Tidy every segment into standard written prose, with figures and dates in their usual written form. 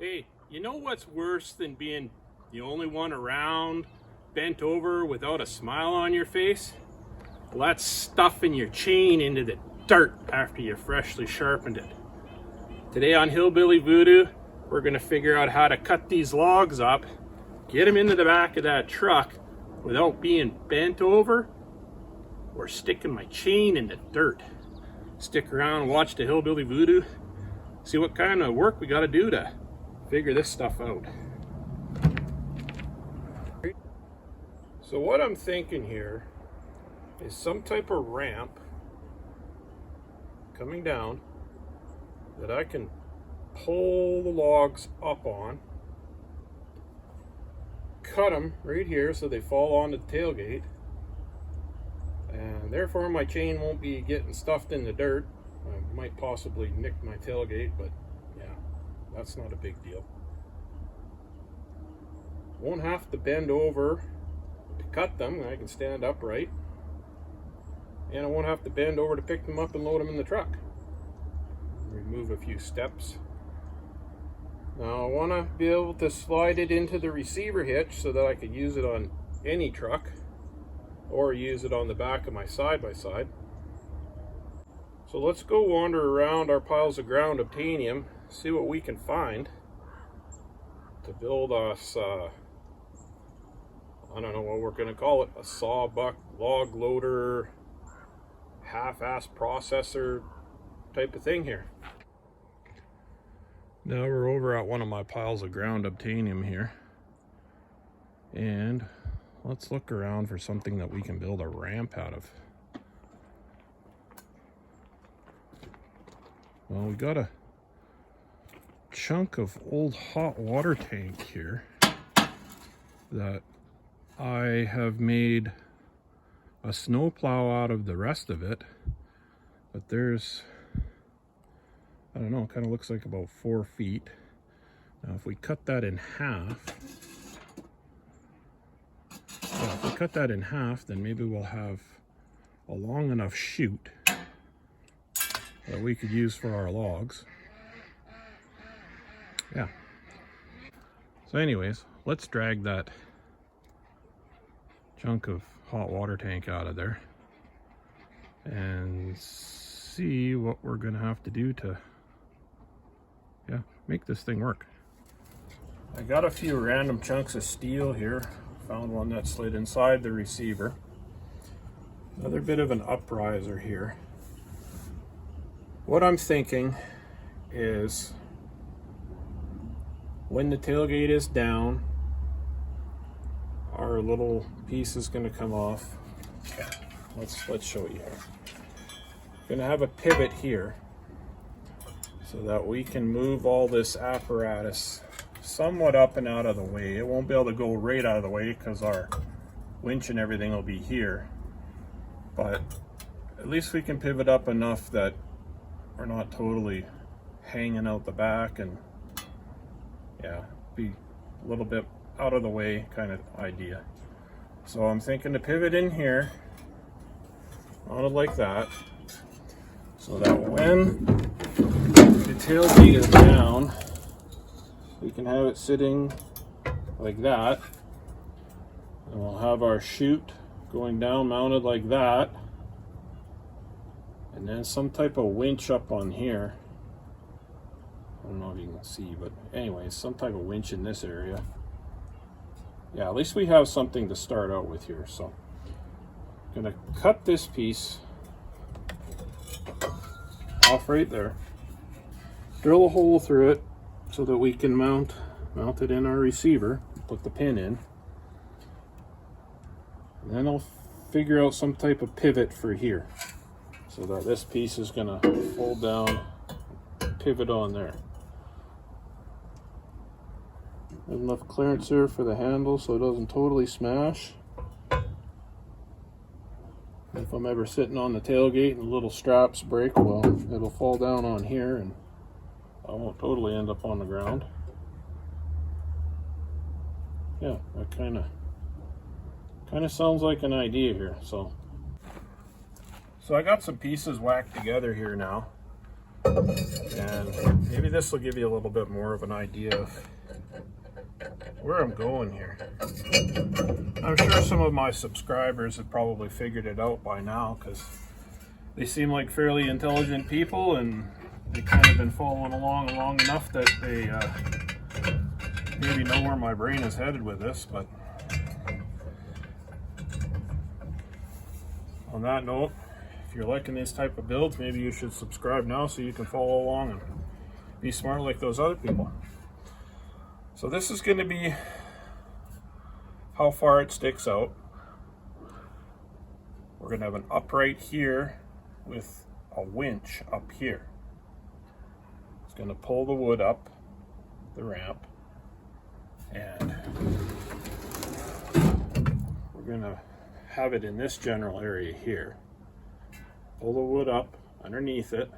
Hey, you know what's worse than being the only one around, bent over without a smile on your face? Well, that's stuffing your chain into the dirt after you freshly sharpened it. Today on Hillbilly Voodoo, we're going to figure out how to cut these logs up, get them into the back of that truck without being bent over or sticking my chain in the dirt. Stick around and watch the Hillbilly Voodoo, see what kind of work we got to do to figure this stuff out. So what I'm thinking here is some type of ramp coming down that I can pull the logs up on, cut them right here so they fall on the tailgate, and therefore my chain won't be getting stuffed in the dirt. I might possibly nick my tailgate, but yeah, that's not a big deal. Won't have to bend over to cut them. I can stand upright, and I won't have to bend over to pick them up and load them in the truck. Remove a few steps. Now I want to be able to slide it into the receiver hitch so that I could use it on any truck or use it on the back of my side-by-side. So let's go wander around our piles of ground obtainium, see what we can find to build us, I don't know what we're going to call it, a sawbuck, log loader, half-ass processor type of thing here. Now we're over at one of my piles of ground obtainium here, and let's look around for something that we can build a ramp out of. Well, we got a chunk of old hot water tank here that I have made a snowplow out of the rest of it, but there's, I don't know, it kind of looks like about 4 feet. Now if we cut that in half, then maybe we'll have a long enough chute that we could use for our logs. Yeah. So anyways, let's drag that chunk of hot water tank out of there and see what we're gonna have to do to make this thing work. I got a few random chunks of steel here. Found one that slid inside the receiver. Another bit of an upriser here. What I'm thinking is when the tailgate is down, our little piece is going to come off. Let's show you here. Going to have a pivot here so that we can move all this apparatus somewhat up and out of the way. It won't be able to go right out of the way because our winch and everything will be here, but at least we can pivot up enough that we're not totally hanging out the back, and yeah, be a little bit out of the way kind of idea. So I'm thinking to pivot in here, mounted like that, so that when the tailgate is down, we can have it sitting like that, and we'll have our chute going down mounted like that, and then some type of winch up on here. I don't know if you can see, but anyways, some type of winch in this area. Yeah, at least we have something to start out with here. So I'm gonna cut this piece off right there, drill a hole through it so that we can mount it in our receiver, put the pin in, and then I'll figure out some type of pivot for here so that this piece is gonna fold down, pivot on there. There's enough clearance there for the handle so it doesn't totally smash. If I'm ever sitting on the tailgate and the little straps break, well, it'll fall down on here and I won't totally end up on the ground. Yeah, that kind of sounds like an idea here. So I got some pieces whacked together here now. And maybe this will give you a little bit more of an idea of where I'm going here. I'm sure some of my subscribers have probably figured it out by now, because they seem like fairly intelligent people, and they kind of been following along long enough that they maybe know where my brain is headed with this. But on that note, if you're liking these type of builds, maybe you should subscribe now so you can follow along and be smart like those other people. So this is going to be how far it sticks out. We're going to have an upright here with a winch up here. It's going to pull the wood up the ramp, and we're going to have it in this general area here. Pull the wood up underneath it,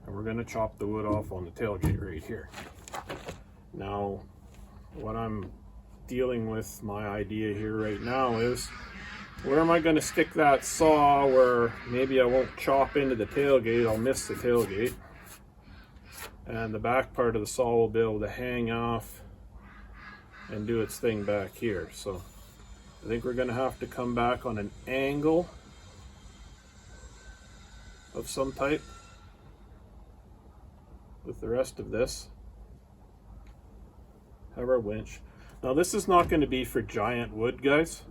and we're going to chop the wood off on the tailgate right here. Now, what I'm dealing with, my idea here right now, is where am I going to stick that saw where maybe I won't chop into the tailgate, I'll miss the tailgate, and the back part of the saw will be able to hang off and do its thing back here. So I think we're going to have to come back on an angle of some type with the rest of this. Have our winch. Now this is not going to be for giant wood, guys.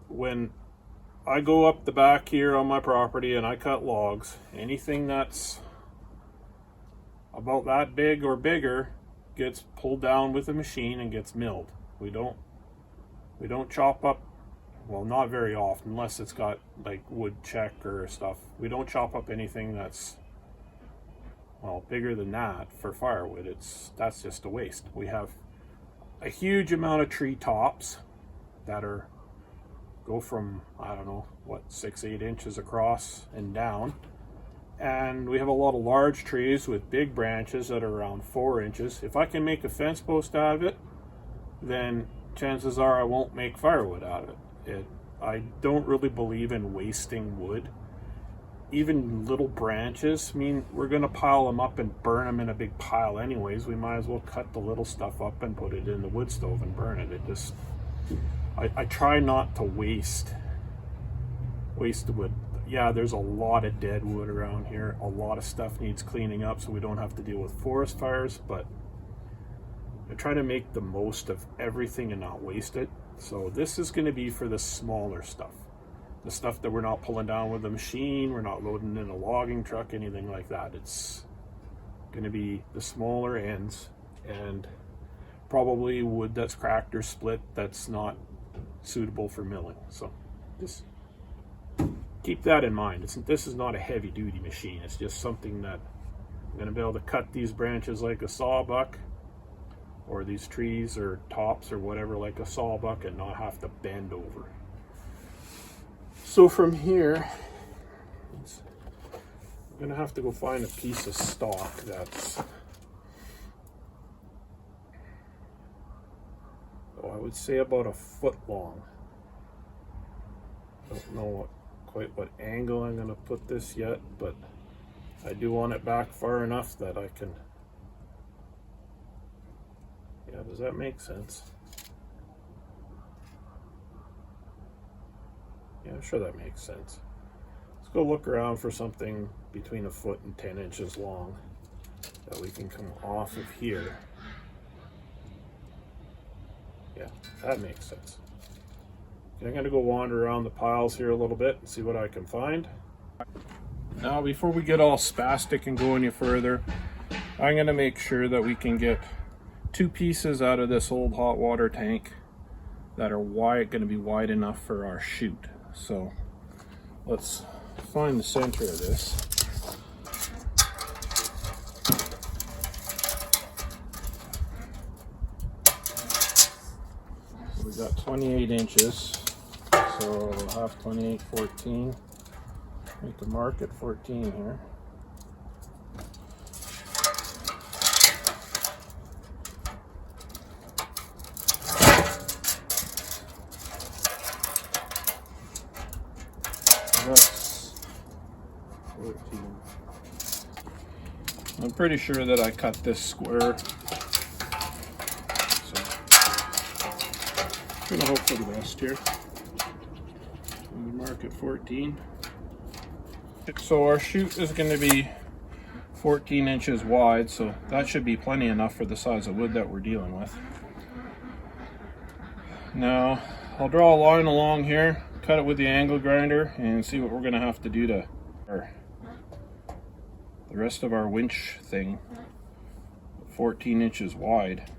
When I go up the back here on my property and I cut logs, anything that's about that big or bigger gets pulled down with a machine and gets milled. We don't chop up, well, not very often, unless it's got like wood check or stuff. We don't chop up anything that's, well, bigger than that for firewood. That's just a waste. We have a huge amount of tree tops that go from, I don't know, what, 6-8 inches across and down. And we have a lot of large trees with big branches that are around 4 inches. If I can make a fence post out of it, then chances are I won't make firewood out of it. I don't really believe in wasting wood. Even little branches, I mean, we're going to pile them up and burn them in a big pile anyways. We might as well cut the little stuff up and put it in the wood stove and burn it. I try not to waste the wood. Yeah, there's a lot of dead wood around here. A lot of stuff needs cleaning up so we don't have to deal with forest fires, but I try to make the most of everything and not waste it. So this is going to be for the smaller stuff. The stuff that we're not pulling down with a machine, we're not loading in a logging truck, anything like that. It's going to be the smaller ends, and probably wood that's cracked or split that's not suitable for milling. So just keep that in mind. This is not a heavy duty machine. It's just something that I'm going to be able to cut these branches like a sawbuck, or these trees or tops or whatever like a sawbuck, and not have to bend over. So from here, I'm going to have to go find a piece of stock that's, I would say about a foot long. Don't know quite what angle I'm going to put this yet, but I do want it back far enough that I can, yeah, does that make sense? Yeah, I'm sure that makes sense. Let's go look around for something between a foot and 10 inches long that we can come off of here. Yeah, that makes sense. Okay, I'm going to go wander around the piles here a little bit and see what I can find. Now, before we get all spastic and go any further, I'm going to make sure that we can get 2 pieces out of this old hot water tank that are going to be wide enough for our chute. So let's find the center of this. We got 28 inches, so half 28, 14. Make a mark at 14 here. That's 14. I'm pretty sure that I cut this square. So I'm gonna hope for the best here. I'm gonna mark it 14. So our chute is going to be 14 inches wide, so that should be plenty enough for the size of wood that we're dealing with. Now I'll draw a line along here, cut it with the angle grinder, and see what we're going to have to do to the rest of our winch thing. 14 inches wide.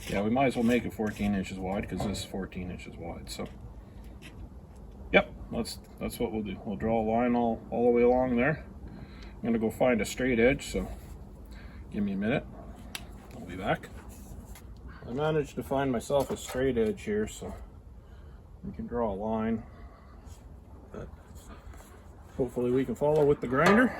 Yeah, we might as well make it 14 inches wide because this is 14 inches wide. So yep, that's what we'll do. We'll draw a line all the way along there. I'm gonna go find a straight edge, so give me a minute. I'll be back. I managed to find myself a straight edge here, so we can draw a line that hopefully we can follow with the grinder.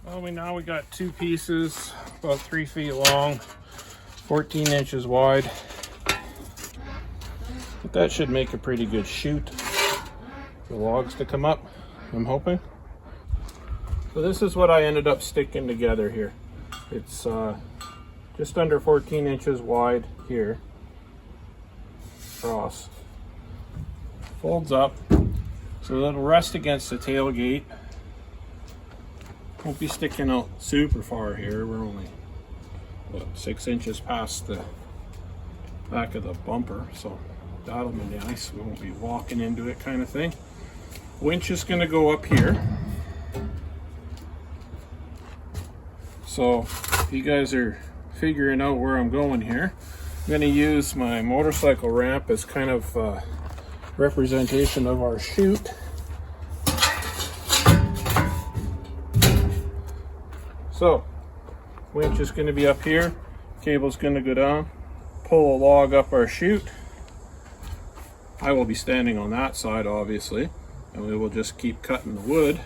Well, now we got two pieces, about 3 feet long, 14 inches wide. But that should make a pretty good chute for logs to come up, I'm hoping. So this is what I ended up sticking together here. It's just under 14 inches wide here, across. Folds up, so it'll rest against the tailgate. Won't be sticking out super far here. We're only, what, 6 inches past the back of the bumper, so that'll be nice. We won't be walking into it kind of thing. Winch is going to go up here. So if you guys are figuring out where I'm going here, I'm going to use my motorcycle ramp as kind of representation of our chute. So, winch is going to be up here, cable's going to go down, pull a log up our chute. I will be standing on that side, obviously, and we will just keep cutting the wood.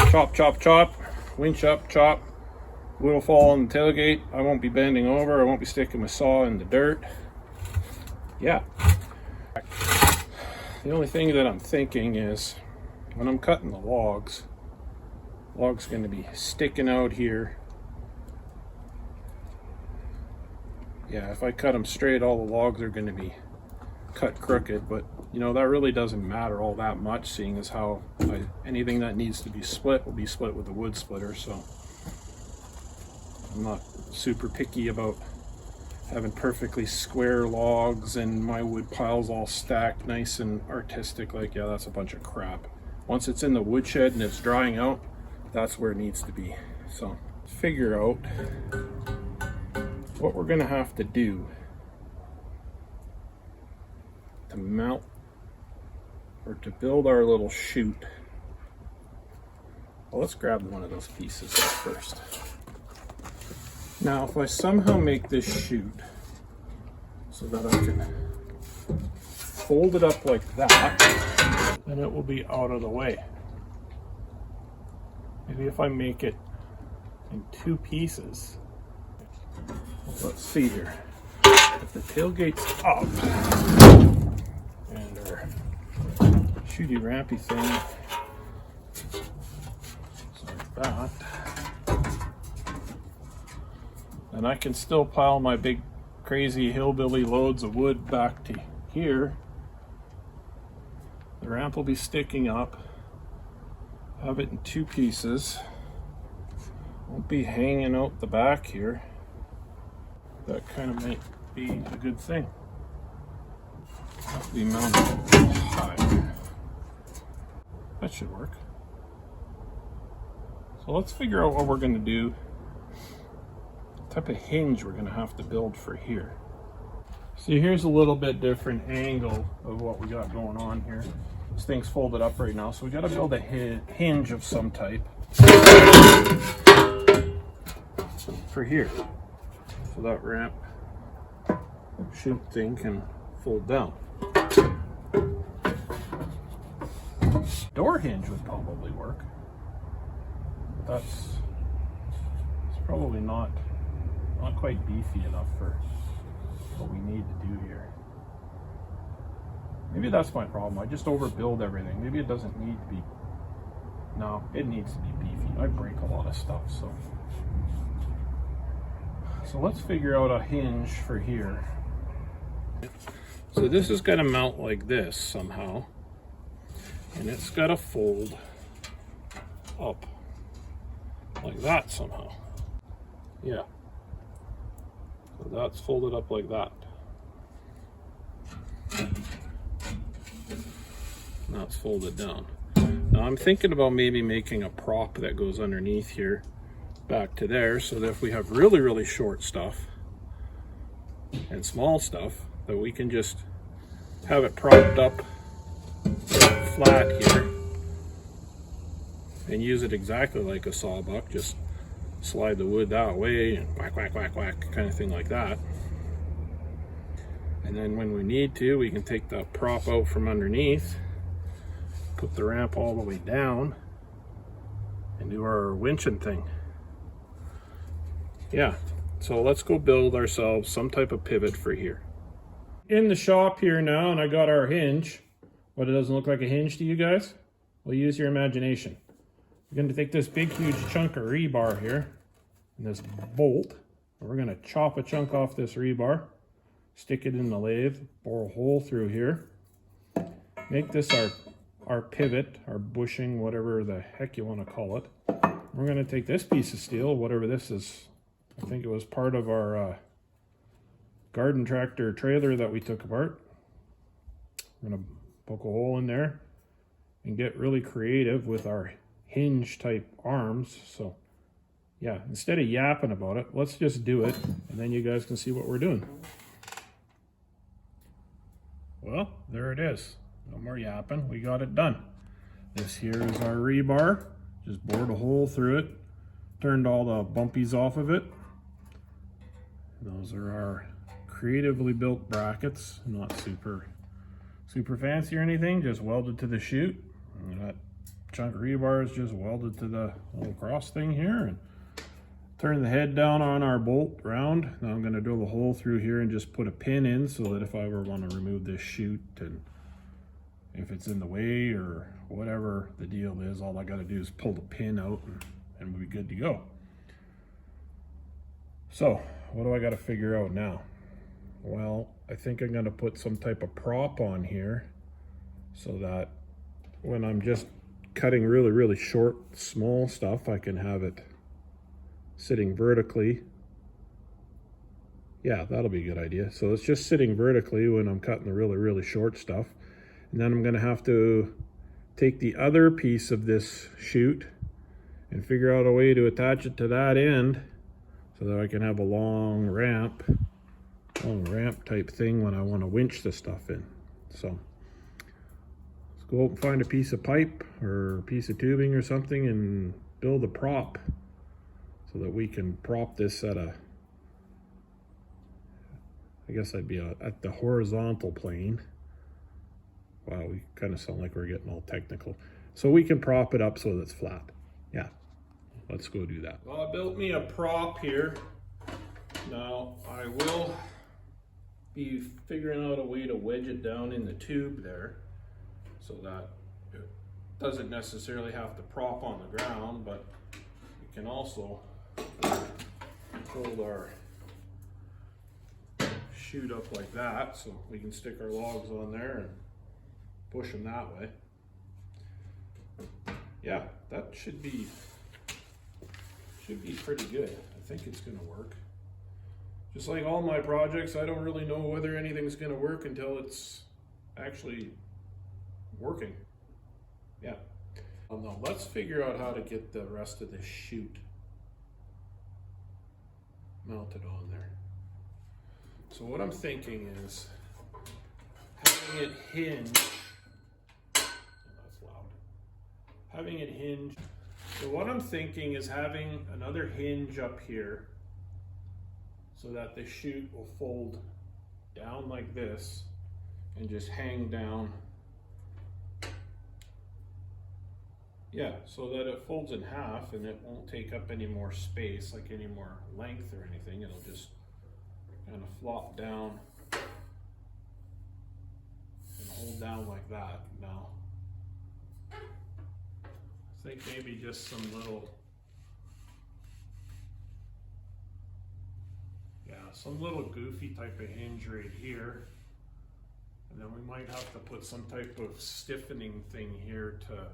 Chop, chop, chop, winch up, chop. Wood will fall on the tailgate. I won't be bending over, I won't be sticking my saw in the dirt. Yeah. The only thing that I'm thinking is, when I'm cutting the log's going to be sticking out here. Yeah, if I cut them straight, all the logs are going to be cut crooked, but you know, that really doesn't matter all that much, seeing as how anything that needs to be split will be split with a wood splitter. So I'm not super picky about having perfectly square logs and my wood piles all stacked nice and artistic. Like, yeah, that's a bunch of crap. Once it's in the woodshed and it's drying out, that's where it needs to be. So figure out what we're gonna have to do to mount or to build our little chute. Well, let's grab one of those pieces first. Now, if I somehow make this chute so that I can fold it up like that, then it will be out of the way. Maybe if I make it in 2 pieces. Let's see here. If the tailgate's up and our shooty rampy thing is like that, then I can still pile my big crazy hillbilly loads of wood back to here. The ramp will be sticking up. have it in 2 pieces. Won't be hanging out the back here. That kind of might be a good thing. Have to be mounted high. That should work. So let's figure out what we're going to do. What type of hinge we're going to have to build for here. See, here's a little bit different angle of what we got going on here. This thing's folded up right now, so we got to build a hinge of some type for here. So that ramp chute thing can fold down. Door hinge would probably work. It's probably not quite beefy enough for what we need to do here. Maybe that's my problem. I just overbuild everything. Maybe it doesn't need to be. No, it needs to be beefy. I break a lot of stuff, so let's figure out a hinge for here. So this is going to mount like this somehow, and it's got to fold up like that somehow. Yeah. So that's folded up like that. Now it's folded down. Now I'm thinking about maybe making a prop that goes underneath here back to there, so that if we have really, really short stuff and small stuff, that we can just have it propped up flat here and use it exactly like a sawbuck. Just slide the wood that way and whack, whack, whack, whack, kind of thing like that. And then when we need to, we can take the prop out from underneath, put the ramp all the way down, and do our winching thing. Yeah, so let's go build ourselves some type of pivot for here. In the shop here now, and I got our hinge. What, it doesn't look like a hinge to you guys? Well, use your imagination. We're going to take this big, huge chunk of rebar here, and this bolt, and we're going to chop a chunk off this rebar, stick it in the lathe, bore a hole through here, make this our pivot, our bushing, whatever the heck you want to call it. We're going to take this piece of steel, whatever this is. I think it was part of our garden tractor trailer that we took apart. We're going to poke a hole in there and get really creative with our hinge type arms. So yeah, instead of yapping about it, let's just do it, and then you guys can see what we're doing. Well, there it is. No more yapping, we got it done. This here is our rebar. Just bored a hole through it, turned all the bumpies off of it. Those are our creatively built brackets, not super fancy or anything, just welded to the chute. And that chunk of rebar is just welded to the little cross thing here, and turn the head down on our bolt round. Now I'm going to drill a hole through here and just put a pin in, so that if I ever want to remove this chute, and if it's in the way or whatever the deal is, all I got to do is pull the pin out and we'll be good to go. So what do I got to figure out now? Well, I think I'm going to put some type of prop on here, so that when I'm just cutting really, really short, small stuff, I can have it sitting vertically. Yeah, that'll be a good idea. So it's just sitting vertically when I'm cutting the really, really short stuff. And then I'm going to have to take the other piece of this chute and figure out a way to attach it to that end, so that I can have a long ramp type thing when I want to winch the stuff in. So let's go out and find a piece of pipe or a piece of tubing or something and build a prop, so that we can prop this at a, I guess that'd be at the horizontal plane. Wow, we kind of sound like we're getting all technical. So we can prop it up so that it's flat. Yeah, let's go do that. Well, I built me a prop here. Now I will be figuring out a way to wedge it down in the tube there, so that it doesn't necessarily have to prop on the ground, but we can also hold our chute up like that, so we can stick our logs on there and push them that way. yeah, that should be pretty good. I think it's gonna work. Just like all my projects, I don't really know whether anything's gonna work until it's actually working. Yeah. Now let's figure out how to get the rest of this chute mounted on there. So what I'm thinking is having it hinge. Oh, that's loud. Having it hinge. So what I'm thinking is having another hinge up here so that the chute will fold down like this and just hang down. Yeah, so that it folds in half and it won't take up any more space, like any more length or anything. It'll just kind of flop down and hold down like that. Now, I think maybe just some little, some little goofy type of hinge right here. And then we might have to put some type of stiffening thing here to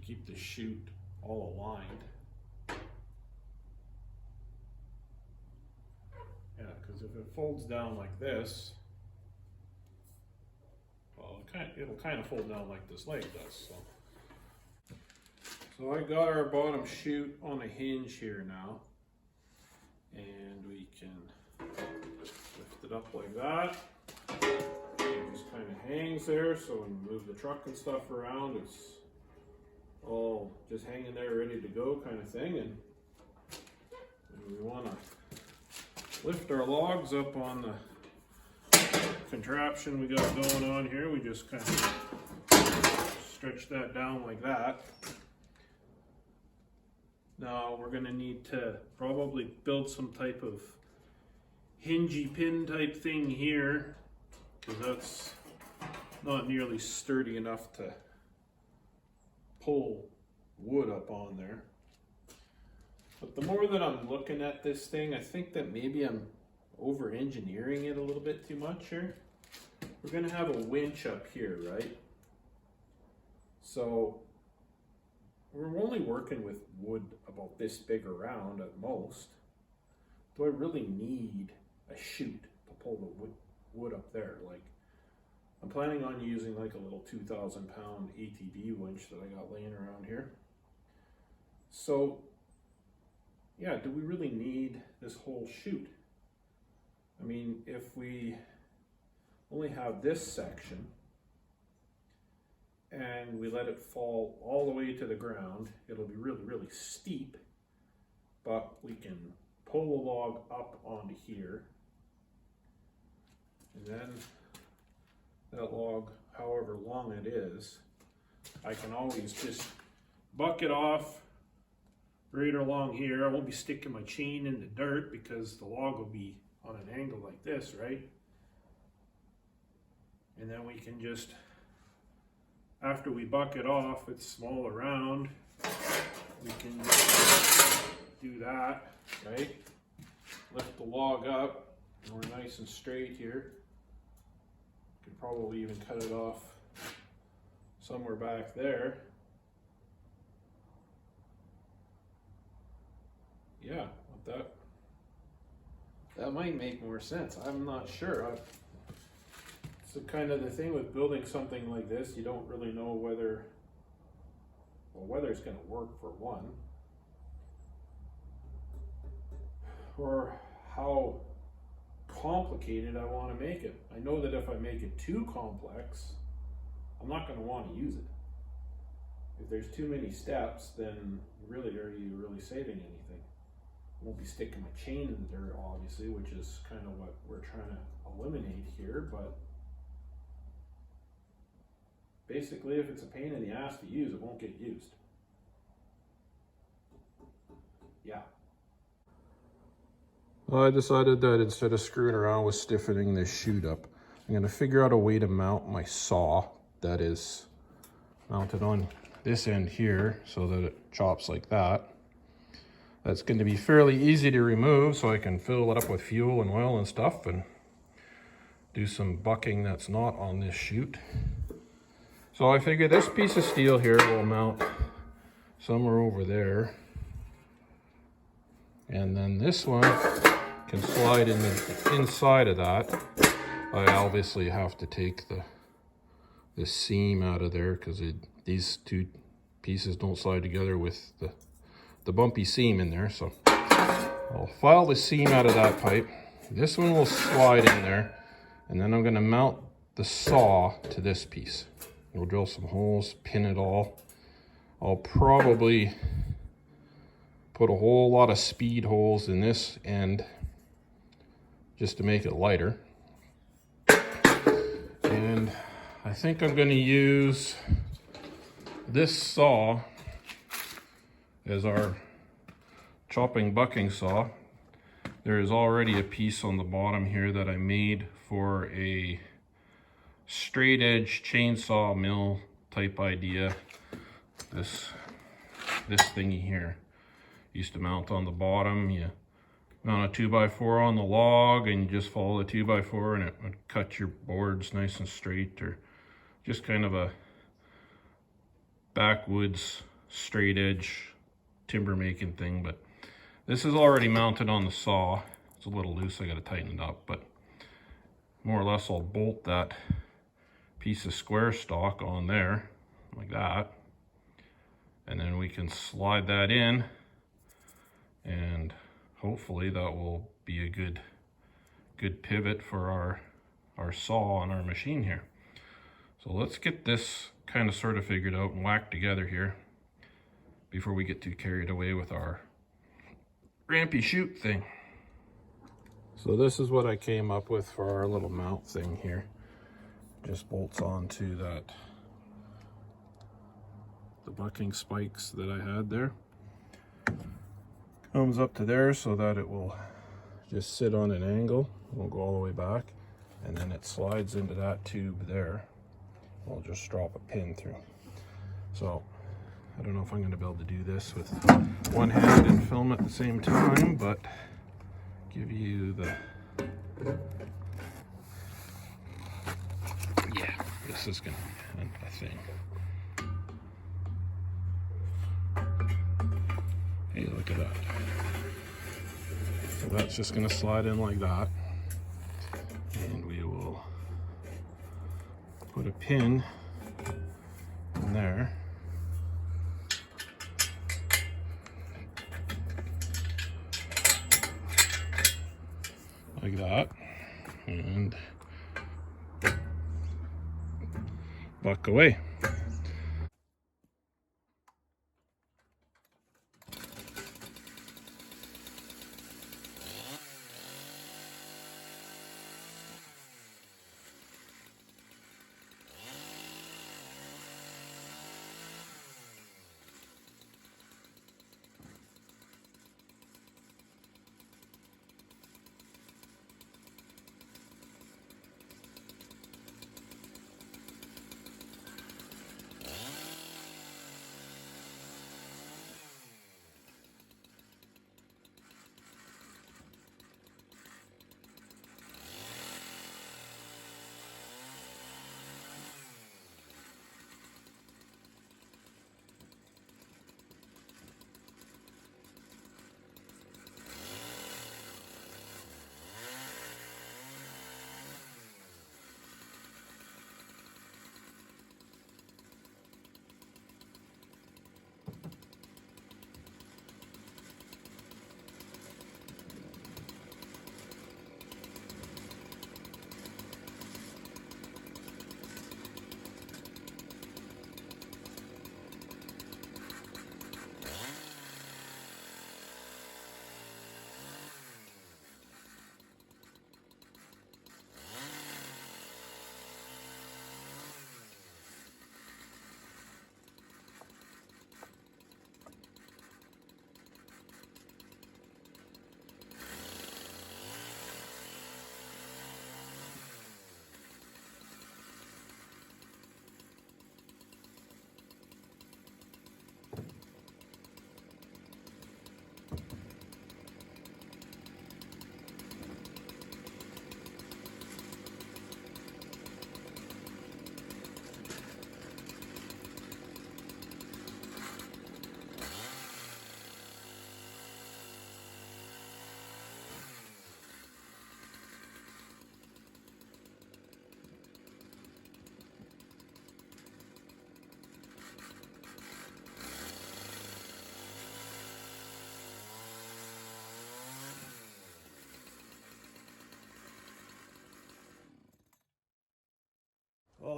keep the chute all aligned. Yeah, because if it folds down like this, well, it'll kind of fold down like this leg does. So I got our bottom chute on a hinge here now, and we can lift it up like that. It just kind of hangs there, so when we move the truck and stuff around, it's all just hanging there ready to go kind of thing. And we want to lift our logs up on the contraption we got going on here. We just kind of stretch that down like that. Now we're going to need to probably build some type of hingey pin type thing here, because that's not nearly sturdy enough to pull wood up on there. But the more that I'm looking at this thing, I think that maybe I'm over engineering it a little bit too much here. We're going to have a winch up here, right? So we're only working with wood about this big around at most. Do I really need a chute to pull the wood up there? Like, I'm planning on using like a little 2,000 pound ATV winch that I got laying around here. So yeah, do we really need this whole chute? I mean, if we only have this section and we let it fall all the way to the ground, it'll be really, really steep, but we can pull the log up onto here, and then that log, however long it is, I can always just buck it off right along here. I won't be sticking my chain in the dirt because the log will be on an angle like this, right? And then we can just, after we buck it off, it's small around, we can do that, right? Lift the log up, and we're nice and straight here. Could probably even cut it off somewhere back there. Yeah, with that might make more sense. I'm not sure. It's the kind of the thing with building something like this, you don't really know whether it's going to work, for one, or how complicated I want to make it. I know that if I make it too complex, I'm not going to want to use it. If there's too many steps, then really, are you really saving anything? I won't be sticking my chain in the dirt, obviously, which is kind of what we're trying to eliminate here, but basically, if it's a pain in the ass to use, it won't get used. Yeah. Well, I decided that instead of screwing around with stiffening this chute up, I'm going to figure out a way to mount my saw that is mounted on this end here so that it chops like that. That's going to be fairly easy to remove, so I can fill it up with fuel and oil and stuff and do some bucking that's not on this chute. So I figure this piece of steel here will mount somewhere over there. And then this one can slide in the inside of that. I obviously have to take the seam out of there because these two pieces don't slide together with the bumpy seam in there. So I'll file the seam out of that pipe. This one will slide in there, and then I'm going to mount the saw to this piece. We'll drill some holes, pin it all. I'll probably put a whole lot of speed holes in this end just to make it lighter. And I think I'm going to use this saw as our chopping bucking saw. There is already a piece on the bottom here that I made for a straight edge chainsaw mill type idea. This thingy here used to mount on the bottom. You mount a 2x4 on the log and you just follow the 2x4 and it would cut your boards nice and straight, or just kind of a backwoods straight edge timber making thing. But this is already mounted on the saw. It's a little loose, I gotta tighten it up, but more or less I'll bolt that piece of square stock on there like that, and then we can slide that in, and hopefully that will be a good pivot for our saw on our machine here. So let's get this kind of sort of figured out and whacked together here before we get too carried away with our rampy chute thing. So this is what I came up with for our little mount thing here. Just bolts onto the bucking spikes that I had there. Comes up to there so that it will just sit on an angle, won't go all the way back, and then it slides into that tube there. I'll just drop a pin through. So I don't know if I'm going to be able to do this with one hand and film at the same time, but give you the... Yeah, this is going to be a thing. Hey, look at that. So that's just going to slide in like that. And we will put a pin in there. Like that. And buck away.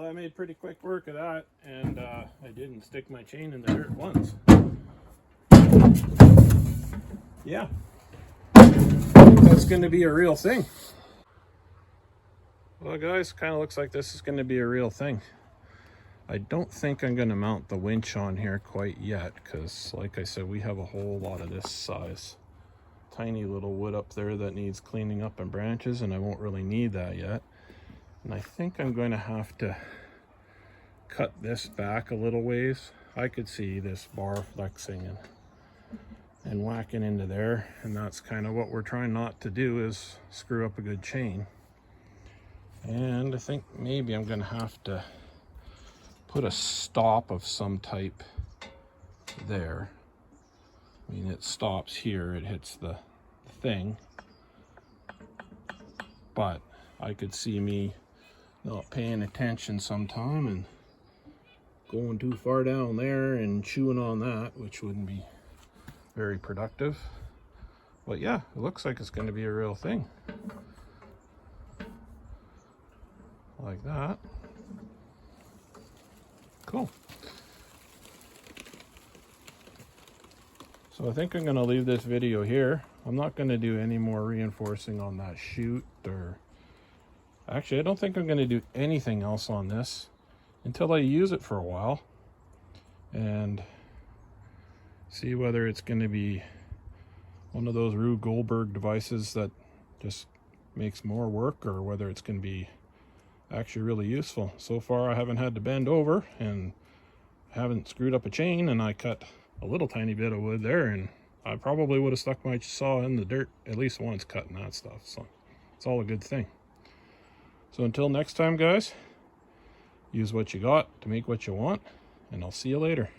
Well, I made pretty quick work of that, and I didn't stick my chain in the dirt once. Yeah, that's going to be a real thing. Well, guys, kind of looks like this is going to be a real thing. I don't think I'm going to mount the winch on here quite yet, because like I said, we have a whole lot of this size. Tiny little wood up there that needs cleaning up and branches, and I won't really need that yet. And I think I'm going to have to cut this back a little ways. I could see this bar flexing and whacking into there, and that's kind of what we're trying not to do, is screw up a good chain. And I think maybe I'm going to have to put a stop of some type there. I mean, it stops here, it hits the thing, but I could see me not paying attention sometime and going too far down there and chewing on that, which wouldn't be very productive. But yeah, it looks like it's going to be a real thing. Like that. Cool. So I think I'm going to leave this video here. I'm not going to do any more reinforcing on that chute, or actually I don't think I'm going to do anything else on this until I use it for a while and see whether it's going to be one of those Rube Goldberg devices that just makes more work, or whether it's going to be actually really useful. So far I haven't had to bend over and haven't screwed up a chain, and I cut a little tiny bit of wood there, and I probably would have stuck my saw in the dirt at least once cutting that stuff. So it's all a good thing. So until next time, guys, use what you got to make what you want, and I'll see you later.